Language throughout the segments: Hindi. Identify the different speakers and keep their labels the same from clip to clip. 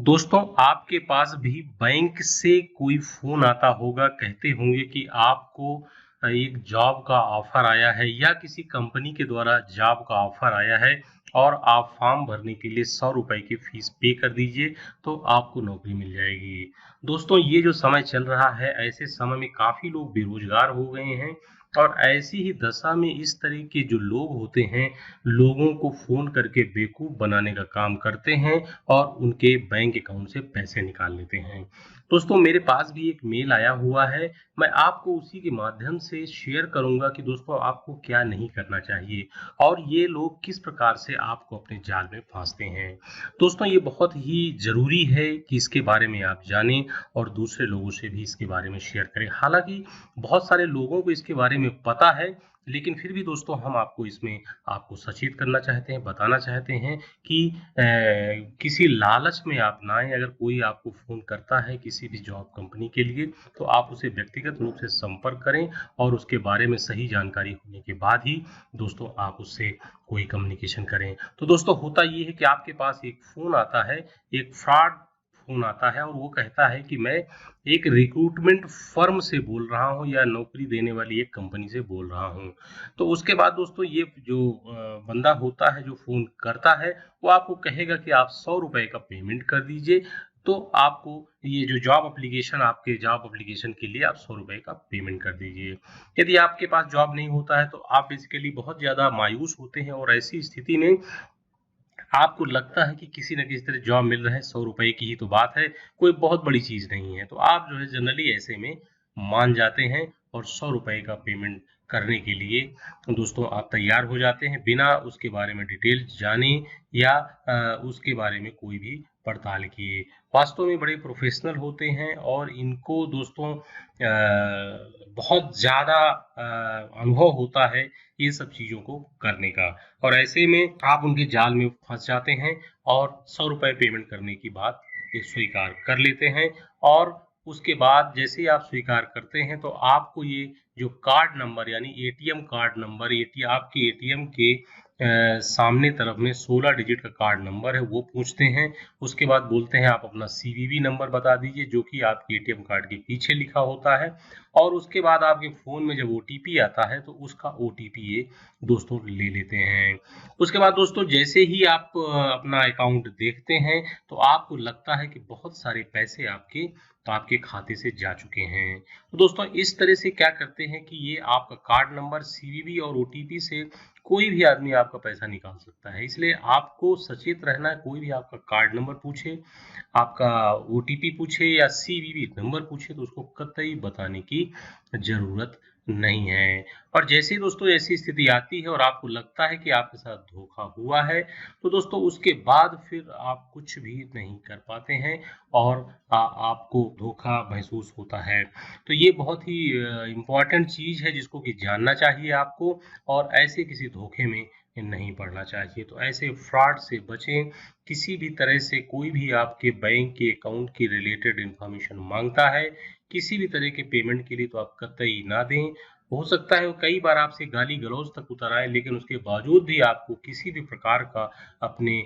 Speaker 1: दोस्तों, आपके पास भी बैंक से कोई फ़ोन आता होगा, कहते होंगे कि आपको एक जॉब का ऑफ़र आया है या किसी कंपनी के द्वारा जॉब का ऑफ़र आया है और आप फ़ॉर्म भरने के लिए ₹100 की फ़ीस पे कर दीजिए, तो आपको नौकरी मिल जाएगी। दोस्तों, ये जो समय चल रहा है, ऐसे समय में काफ़ी लोग बेरोज़गार हो गए हैं और ऐसी ही दशा में इस तरह के जो लोग होते हैं, लोगों को फ़ोन करके बेवकूफ़ बनाने का काम करते हैं और उनके बैंक अकाउंट से पैसे निकाल लेते हैं। दोस्तों, मेरे पास भी एक मेल आया हुआ है, मैं आपको उसी के माध्यम से शेयर करूँगा कि दोस्तों आपको क्या नहीं करना चाहिए और ये लोग किस प्रकार से आपको अपने जाल में फाँसते हैं। दोस्तों, ये बहुत ही ज़रूरी है कि इसके बारे में आप जानें और दूसरे लोगों से भी इसके बारे में शेयर करें। हालाँकि बहुत सारे लोगों को इसके बारे में पता है, लेकिन फिर भी दोस्तों हम आपको इसमें आपको सचेत करना चाहते हैं, बताना चाहते हैं कि किसी लालच में आप ना आएँ। अगर कोई आपको फ़ोन करता है किसी भी जॉब कंपनी के लिए, तो आप उसे व्यक्तिगत रूप से संपर्क करें और उसके बारे में सही जानकारी होने के बाद ही दोस्तों आप उससे कोई कम्युनिकेशन करें। तो दोस्तों होता ये है कि आपके पास एक फ़ोन आता है, एक फ्रॉड फ़ोन आता है और वो कहता है कि मैं एक रिक्रूटमेंट फ़र्म से बोल रहा हूँ या नौकरी देने वाली एक कंपनी से बोल रहा हूँ। तो उसके बाद दोस्तों ये जो बंदा होता है जो फ़ोन करता है, वो आपको कहेगा कि आप ₹100 का पेमेंट कर दीजिए, तो आपको ये जो जॉब एप्लीकेशन आपके जॉब एप्लीकेशन के लिए आप ₹100 का पेमेंट कर दीजिए। यदि आपके पास जॉब नहीं होता है, तो आप बेसिकली बहुत ज़्यादा मायूस होते हैं और ऐसी स्थिति में आपको लगता है कि किसी न किसी तरह जॉब मिल रहा है, ₹100 की ही तो बात है, कोई बहुत बड़ी चीज़ नहीं है। तो आप जो है जनरली ऐसे में मान जाते हैं और ₹100 का पेमेंट करने के लिए दोस्तों आप तैयार हो जाते हैं, बिना उसके बारे में डिटेल जाने या उसके बारे में कोई भी पड़ताल किए। वास्तव में बड़े प्रोफ़ेशनल होते हैं और इनको दोस्तों बहुत ज़्यादा अनुभव होता है ये सब चीज़ों को करने का। और ऐसे में आप उनके जाल में फँस जाते हैं और ₹100 पेमेंट करने की बात ये स्वीकार कर लेते हैं और उसके बाद जैसे ही आप स्वीकार करते हैं तो आपको ये जो कार्ड नंबर यानी एटीएम कार्ड नंबर आपके एटीएम के सामने तरफ में 16 डिजिट का कार्ड नंबर है वो पूछते हैं। उसके बाद बोलते हैं आप अपना सीवीवी नंबर बता दीजिए जो कि आपके एटीएम कार्ड के पीछे लिखा होता है और उसके बाद आपके फ़ोन में जब ओटीपी आता है तो उसका ओटीपी ये दोस्तों ले लेते हैं। उसके बाद दोस्तों जैसे ही आप अपना अकाउंट देखते हैं तो आपको लगता है कि बहुत सारे पैसे आपके खाते से जा चुके हैं। तो दोस्तों इस तरह से क्या करते हैं कि ये आपका कार्ड नंबर, सीवीवी और ओटीपी से कोई भी आदमी आपका पैसा निकाल सकता है। इसलिए आपको सचेत रहना है, कोई भी आपका कार्ड नंबर पूछे, आपका ओटीपी पूछे या सीवीवी नंबर पूछे तो उसको कतई बताने की ज़रूरत नहीं है। और जैसे ही दोस्तों ऐसी स्थिति आती है और आपको लगता है कि आपके साथ धोखा हुआ है, तो दोस्तों उसके बाद फिर आप कुछ भी नहीं कर पाते हैं और आपको धोखा महसूस होता है। तो ये बहुत ही इम्पोर्टेंट चीज़ है जिसको कि जानना चाहिए आपको और ऐसे किसी धोखे में नहीं पड़ना चाहिए। तो ऐसे फ्रॉड से बचें, किसी भी तरह से कोई भी आपके बैंक के अकाउंट की रिलेटेड इन्फॉर्मेशन माँगता है, किसी भी तरह के पेमेंट के लिए तो आप कतई ना दें। हो सकता है वो कई बार आपसे गाली-गलौज तक उतर आए, लेकिन उसके बावजूद भी आपको किसी भी प्रकार का अपने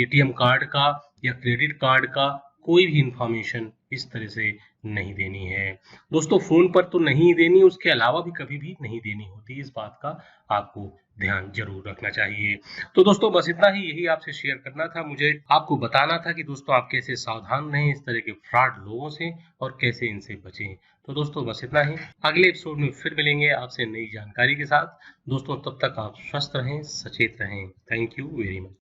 Speaker 1: एटीएम कार्ड का या क्रेडिट कार्ड का कोई भी इन्फॉर्मेशन इस तरह से नहीं देनी है। दोस्तों फ़ोन पर तो नहीं देनी, उसके अलावा भी कभी भी नहीं देनी होती, इस बात का आपको ध्यान ज़रूर रखना चाहिए। तो दोस्तों बस इतना ही, यही आपसे शेयर करना था मुझे, आपको बताना था कि दोस्तों आप कैसे सावधान रहें इस तरह के फ्रॉड लोगों से और कैसे इनसे बचें। तो दोस्तों बस इतना ही, अगले एपिसोड में फिर मिलेंगे आपसे नई जानकारी के साथ। दोस्तों तब तक आप स्वस्थ रहें, सचेत रहें। Thank you very much.